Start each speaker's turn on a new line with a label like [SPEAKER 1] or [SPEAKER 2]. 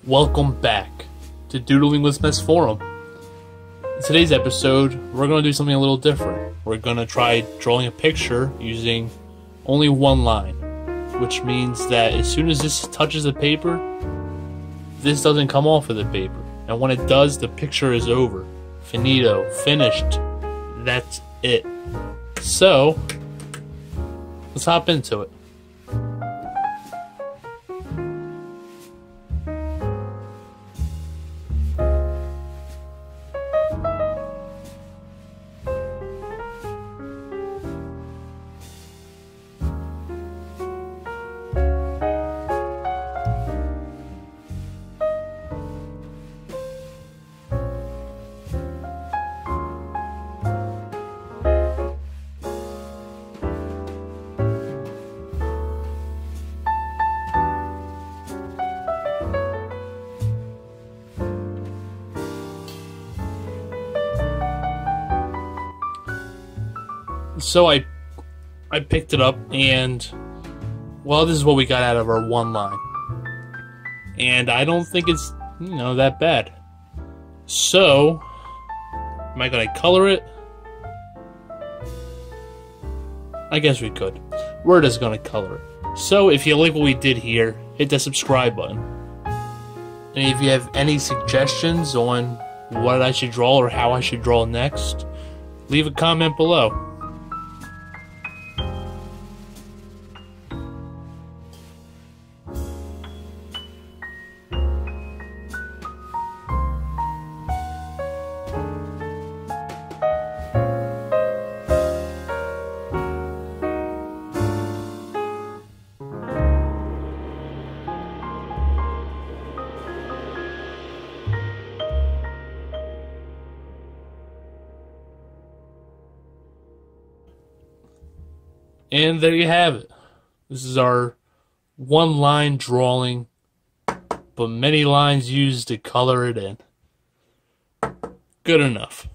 [SPEAKER 1] Welcome back to Doodling with Mesforum. In today's episode, we're going to do something a little different. We're going to try drawing a picture using only one line, which means that as soon as this touches the paper, this doesn't come off of the paper. And when it does, the picture is over. Finito. Finished. That's it. So, let's hop into it. So I picked it up and, well, this is what we got out of our one line. And I don't think it's, that bad. So, am I going to color it? I guess we could. We're just going to color it. So, if you like what we did here, hit the subscribe button. And if you have any suggestions on what I should draw or how I should draw next, leave a comment below. And there you have it. This is our one-line drawing, but many lines used to color it in. Good enough.